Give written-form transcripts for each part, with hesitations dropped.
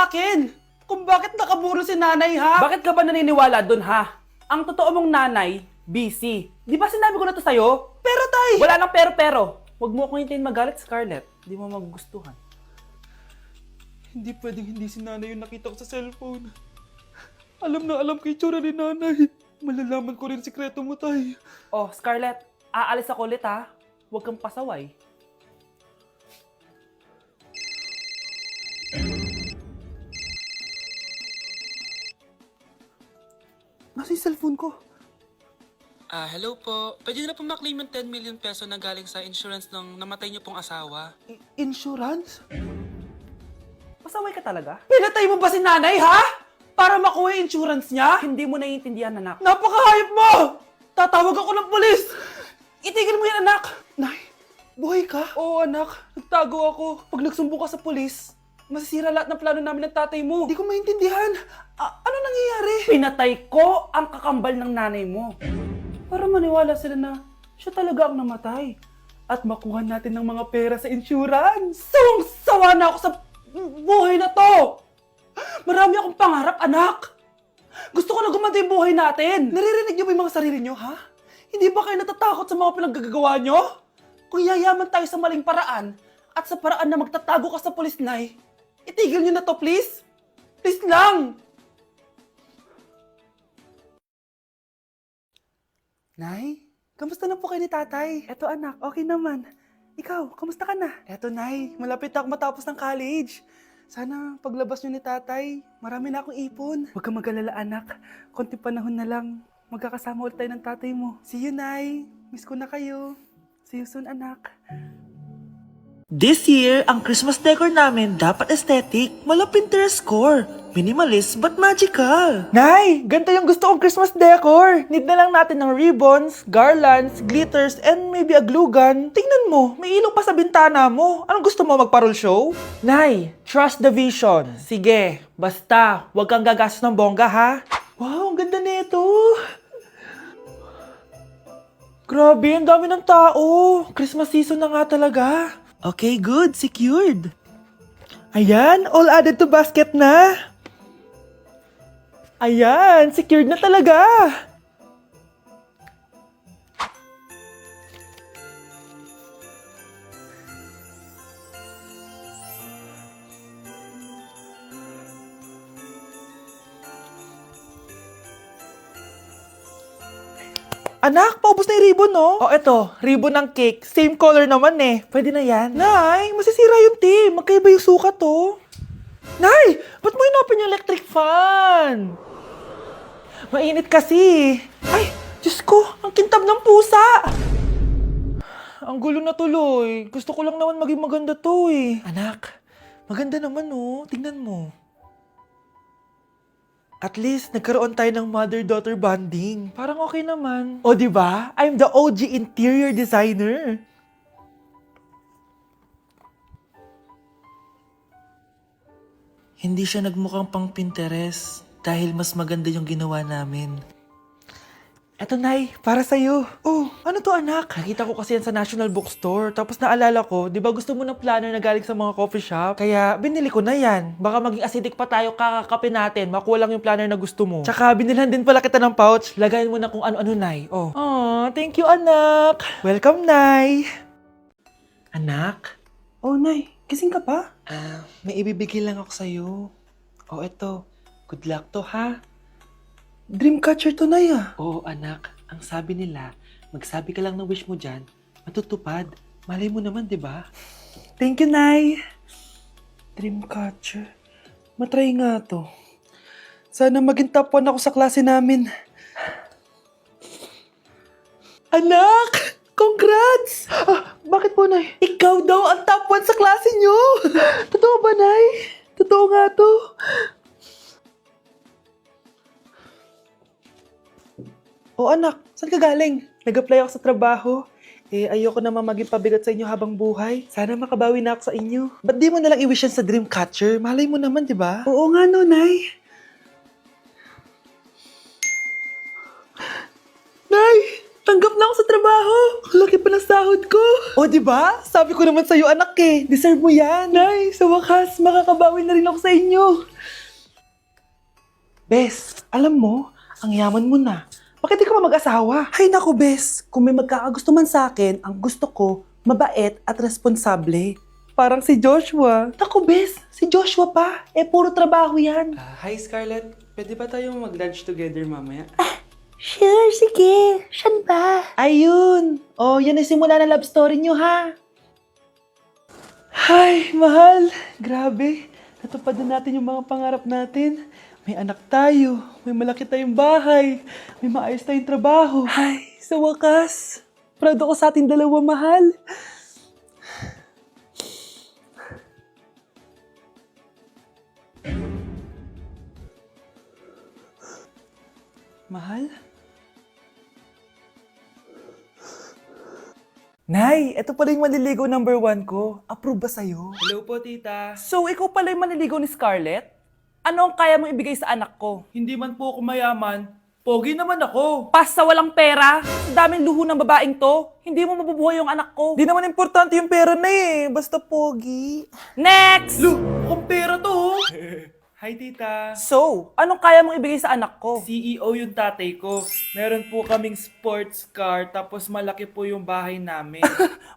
sa akin kung bakit nakaburo si nanay, ha? Bakit ka ba naniniwala dun, ha? Ang totoo mong nanay, busy. Di ba sinabi ko na to sa'yo? Pero tay! Wala nang pero. Huwag mo akong hintayin magalit, Scarlett. Di mo magugustuhan. Hindi pwedeng hindi si nanay yung nakita ko sa cellphone. Alam na alam ko yung tsura ni nanay. Malalaman ko rin sikreto mo, tay. Oh, Scarlett, aalis ako ulit, ha? Huwag kang pasaway. Nasa yung cellphone ko? Hello po. Pwede na po maklaim yung 10 million peso na galing sa insurance ng namatay niyo pong asawa. Insurance? Pasaway ka talaga? Pinatay mo ba si nanay, ha? Para makuha yung insurance niya? Hindi mo naiintindihan, anak. Napakahayop mo! Tatawag ako ng pulis! Itigil mo yan, anak! Nay, buhay ka? Oo, anak. Nagtago ako. Pag nagsumbong ka sa pulis, masisira lahat ng plano namin ng tatay mo. Hindi ko maintindihan. Ano nangyayari? Pinatay ko ang kakambal ng nanay mo. Para maniwala sila na siya talaga ang namatay. At makuha natin ng mga pera sa insurance. Sawang-sawa na ako sa buhay na to! Marami akong pangarap, anak! Gusto ko na gumanda yung buhay natin! Naririnig niyo ba yung mga sarili niyo, ha? Hindi ba kayo natatakot sa mga pinaggagawa niyo? Kung yayaman tayo sa maling paraan at sa paraan na magtatago ka sa pulis, Nay, itigil niyo na to, please! Please lang! Nay, kamusta na po kayo ni tatay? Eto anak, okay naman. Ikaw, kamusta ka na? Eto Nay, malapit na ako matapos ng college. Sana paglabas niyo ni tatay, marami na akong ipon. Huwag kang mag-alala anak, konti panahon na lang. Magkakasama ulit tayo ng tatay mo. See you, Nay. Miss ko na kayo. See you soon, anak. This year, ang Christmas decor namin dapat aesthetic, mala Pinterest score. Minimalist but magical. Nay, ganito yung gusto kong Christmas decor. Need na lang natin ng ribbons, garlands, glitters, and maybe a glue gun. Tingnan mo, may ilaw pa sa bintana mo. Anong gusto mo, mag-parol show? Nay, trust the vision. Sige, basta, huwag kang gagastos ng bongga, ha? Wow, ang ganda nito. Grabe, ang dami ng tao. Christmas season na nga talaga. Okay, good. Secured. Ayan, all added to basket na. Ayan, secured na talaga. Anak, paubos na yung ribbon, no? Oh, eto, ribbon ng cake. Same color naman eh. Pwede na yan. Nay, masisira yung team. Magkaiba yung sukat, oh. Nay, ba't mo inopen yung electric fan? Mainit kasi. Ay, Diyos ko, ang kintab ng pusa. Ang gulo na tuloy. Gusto ko lang naman maging maganda to eh. Anak, maganda naman oh. Tingnan mo. At least, nagkaroon tayo ng mother-daughter bonding. Parang okay naman. O, di ba? I'm the OG interior designer. Hindi siya nagmukhang pang Pinterest dahil mas maganda yung ginawa namin. Eto, Nay, para sa'yo. Oh, ano to, anak? Nakita ko kasi yan sa National Bookstore. Tapos naalala ko, di ba gusto mo ng planner na galing sa mga coffee shop? Kaya binili ko na yan. Baka maging acidic pa tayo kakakapin natin. Makuha lang yung planner na gusto mo. Tsaka binilhan din pala kita ng pouch. Lagayan mo na kung ano-ano, Nay. Oh. Aw, thank you, anak. Welcome, Nay. Anak? Oh, Nay. Gising ka pa? May ibibigay lang ako sa'yo. Oh, eto. Good luck to, ha? Dreamcatcher to, Nay, ah. Oo, anak. Ang sabi nila, magsabi ka lang ng wish mo dyan, matutupad. Malay mo naman, di ba? Thank you, Nay. Dreamcatcher. Matry nga to. Sana maging top 1 ako sa klase namin. Anak! Congrats! Bakit po, Nay? Ikaw daw ang top 1 sa klase nyo! Totoo ba, Nay? Totoo nga to. O anak, saan ka galing? Nag-apply ako sa trabaho. Ayoko naman maging pabigat sa inyo habang buhay. Sana makabawi na ako sa inyo. Ba't di mo nalang i-wish yan sa Dreamcatcher? Malay mo naman, di ba? Oo nga no, Nay. Nay! Tanggap na ako sa trabaho. Ang laki pa ng sahod ko. O, di ba? Sabi ko naman sa'yo, anak eh. Deserve mo yan. Nay, sa wakas, makakabawi na rin ako sa inyo. Bes, alam mo, ang yaman mo na. Bakit di ka pa mag-asawa? Ay naku, Bes. Kung may magkakagusto man sa akin, ang gusto ko, mabait at responsable. Parang si Joshua. Naku, Bes, si Joshua pa. Puro trabaho yan. Hi Scarlett, pwede ba tayong mag-lunch together mamaya? Sure, sige. Saan ba? Ayun. Oh, yan ay simula ng love story nyo, ha? Ay, mahal. Grabe. Natupad na natin yung mga pangarap natin. May anak tayo. May malaki tayong bahay. May maayos tayong trabaho. Ay, sa wakas. Proud ako sa ating dalawa, mahal. Mahal? Nay, ito pala yung manliligaw number 1 ko. Approve ba sa'yo? Hello po tita. So, ikaw pala yung manliligaw ni Scarlett? Ano ang kaya mong ibigay sa anak ko? Hindi man po ako mayaman, pogi naman ako. Pas sa walang pera? Sa daming luho ng babaeng to? Hindi mo mabubuhay yung anak ko. Di naman importante yung pera na eh. Basta pogi. Next! Lu, mukhang pera to oh. Hi tita. So, anong kaya mong ibigay sa anak ko? CEO yung tatay ko. Meron po kaming sports car, tapos malaki po yung bahay namin.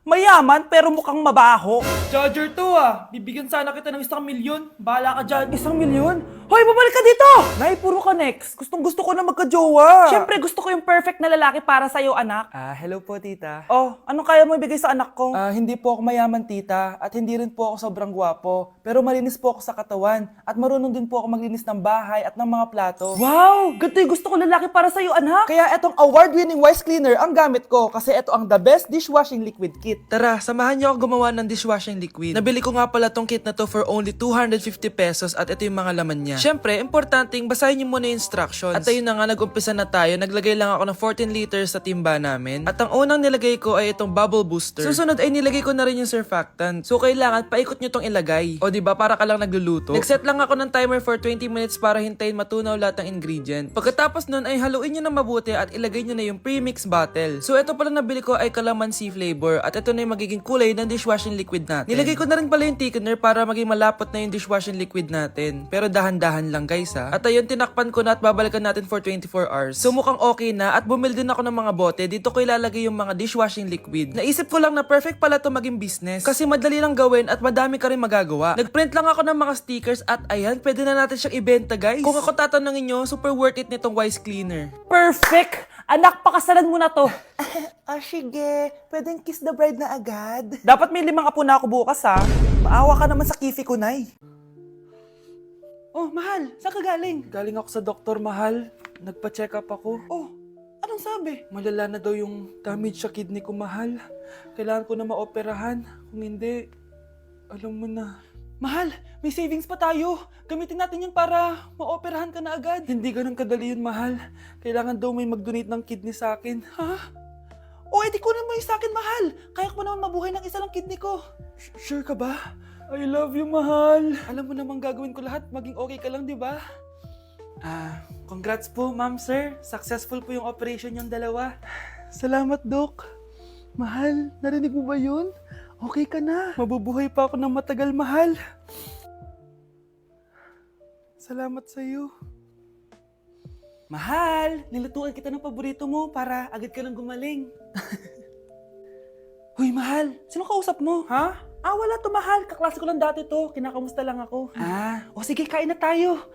Mayaman pero mukhang mabaho. Charger to ah. Bibigyan sana kita ng 1 milyon. Bahala ka dyan. 1 milyon? Hoy, babalik ka dito! Nay, puro ka next. Gustong gusto ko na magka-jowa. Siyempre, gusto ko yung perfect na lalaki para sa'yo, anak. Hello po tita. Oh, anong kaya mo ibigay sa anak ko? Hindi po ako mayaman tita at hindi rin po ako sobrang gwapo. Pero malinis po ako sa katawan at marunong din po ako maglinis ng bahay at ng mga plato. Wow! Ganito yung gusto ko lalaki para sa'yo, anak. Kaya etong award-winning Wise Cleaner ang gamit ko kasi ito ang the best dishwashing liquid kit. Tara, samahan niyo ako gumawa ng dishwashing liquid. Nabili ko nga pala tong kit na to for only 250 pesos at ito yung mga laman niya. Siyempre, importanteng basahin niyo muna yung instructions. At ayun na nga, nag-umpisa na tayo. Naglagay lang ako ng 14 liters sa timba namin. At ang unang nilagay ko ay itong bubble booster. Susunod ay nilagay ko na rin yung surfactant. So kailangan paikot niyo tong ilagay. O diba, para ka lang nagluluto. Nag-set lang ako ng timer for 20 minutes para hintayin matunaw lahat ng ingredient. Pagkatapos nun ay haluin nyo na mabuti at ilagay nyo na yung premix bottle. So ito pala nabili ko ay calamansi flavor at ito na yung magiging kulay ng dishwashing liquid natin. Nilagay ko na rin pala yung thickener para maging malapot na yung dishwashing liquid natin. Pero dahan-dahan lang guys ha. At ayun, tinakpan ko na at babalikan natin for 24 hours. So mukhang okay na at bumili din ako ng mga bote. Dito ko ilalagay yung mga dishwashing liquid. Naisip ko lang na perfect pala to maging business kasi madali lang gawin at madami ka rin magagawa. Nagprint lang ako ng mga stickers at ayan, pwede na natin siyang ibenta guys. Kung ako tatanungin nyo, super worth it nitong Wise Cleaner. Perfect! Anak, pakasalan mo na to. Sige. Pwedeng kiss the bride na agad. Dapat may 5 apo na ako bukas, ha? Maawa ka naman sa kifi ko, Nay. Oh, mahal, saan ka galing? Galing ako sa doktor, mahal. Nagpa-check up ako. Oh, anong sabi? Malala na daw yung damage sa kidney ko, mahal. Kailangan ko na maoperahan. Kung hindi, alam mo na. Mahal, may savings pa tayo. Gamitin natin yun para maoperahan ka na agad. Hindi ganun kadali yun, mahal. Kailangan daw may mag-donate ng kidney sa akin. Ha? O, edi kunin mo yung sa akin, mahal. Kaya ko naman mabuhay ng isa lang kidney ko. Sure ka ba? I love you, mahal. Alam mo namang gagawin ko lahat. Maging okay ka lang, di ba? Congrats po, ma'am, sir. Successful po yung operation yung dalawa. Salamat, Dok. Mahal, narinig mo ba yun? Okay ka na. Mabubuhay pa ako ng matagal, mahal. Salamat sa'yo. Mahal, nilutuan kita ng paborito mo para agad ka nang gumaling. Hoy, mahal, sino kausap mo? Ha? Wala to, mahal. Kaklase ko lang dati to. Kinakamusta lang ako. O sige, kain na tayo.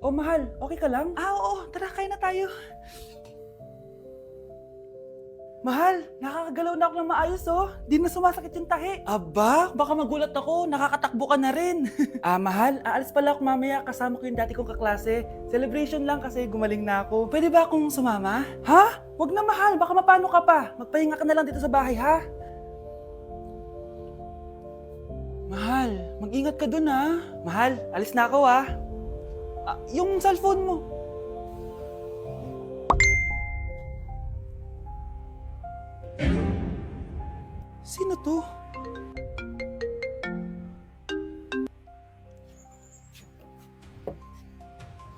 Mahal, okay ka lang? Oo, tara, kain na tayo. Mahal, Nakakagalaw na ako ng maayos, oh. Di na sumasakit yung tahi. aba, Baka magulat ako, nakakatakbo ka na rin. mahal, aalis pala ako mamaya. Kasama ko yung dati kong kaklase. Celebration lang kasi gumaling na ako. Pwede ba akong sumama? Ha? Wag na, mahal. Baka mapano ka pa. Magpahinga ka na lang dito sa bahay, ha? Mahal, mag-ingat ka dun, ha? Mahal, alis na ako, ha? Yung cellphone mo. Sino to?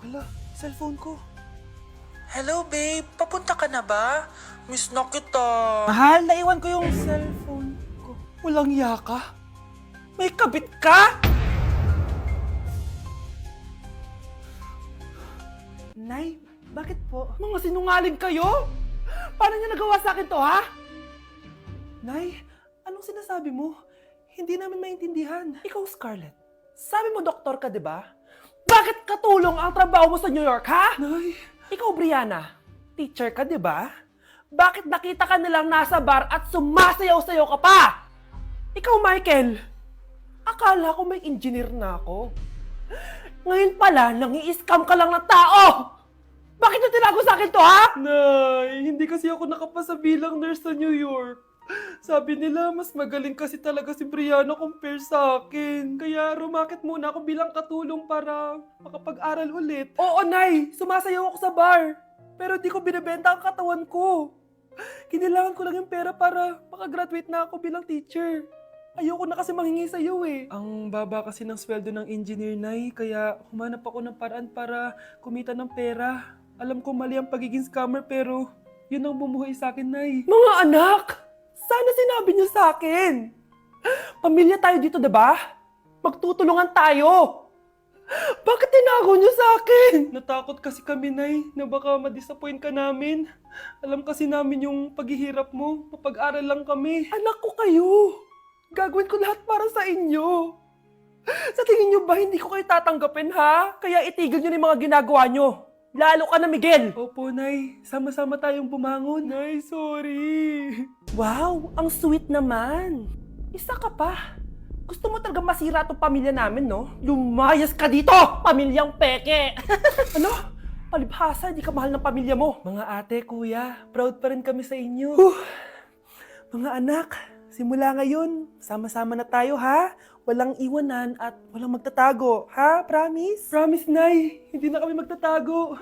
Hala, cellphone ko. Hello, babe. Papunta ka na ba? Miss na kita. Mahal, naiwan ko yung cellphone ko. Walang yaka. May kabit ka? Nay, bakit po? Mga sinungaling kayo? Paano niya nagawa sa akin to, ha? Nay, anong sinasabi mo? Hindi namin maintindihan. Ikaw, Scarlett. Sabi mo doktor ka, di ba? Bakit katulong ang trabaho mo sa New York, ha? Nay, Ikaw, Brianna, teacher ka, di ba? Bakit nakita ka nilang nasa bar at sumasayaw-sayaw ka pa? Ikaw, Michael, akala ko may engineer na ako. Ngayon pala, nangi-scam ka lang ng tao! Bakit yung tinago sa akin to, ha? Nay, hindi kasi ako nakapasa bilang nurse sa New York. Sabi nila, mas magaling kasi talaga si Brianna compare sa akin. Kaya rumakit muna ako bilang katulong para makapag-aral ulit. Oo, Nay, sumasayaw ako sa bar. Pero di ko binibenta ang katawan ko. Kinilangan ko lang yung pera para makagraduate na ako bilang teacher. Ayoko na kasi manghingi sa iyo eh. Ang baba kasi ng sweldo ng engineer, Nay, kaya humanap ako ng paraan para kumita ng pera. Alam ko mali ang pagiging scammer pero yun ang bumuhay sa akin, Nay. Mga anak, sana sinabi niyo sa akin. Pamilya tayo dito, 'di ba? Magtutulungan tayo. Bakit tinago niyo sa akin? Natakot kasi kami, Nay, na baka ma-disappoint ka namin. Alam kasi namin yung paghihirap mo. Mapag-aral lang kami. Anak ko kayo. Gagawin ko lahat para sa inyo. Sa tingin niyo ba hindi ko kayo tatanggapin, ha? Kaya itigil niyo na yung mga ginagawa niyo. Lalo ka na, Miguel. Opo, Nay. Sama-sama tayong bumangon. Nay, sorry. Wow, ang sweet naman. Isa ka pa. Gusto mo talaga masira itong pamilya namin, no? Lumayas ka dito, pamilyang peke! Ano? Palibhasa, di ka mahal ng pamilya mo. Mga ate, kuya, proud pa rin kami sa inyo. Mga anak, simula ngayon, sama-sama na tayo, ha? Walang iwanan at walang magtatago, ha? Promise? Promise, Nay, hindi na kami magtatago.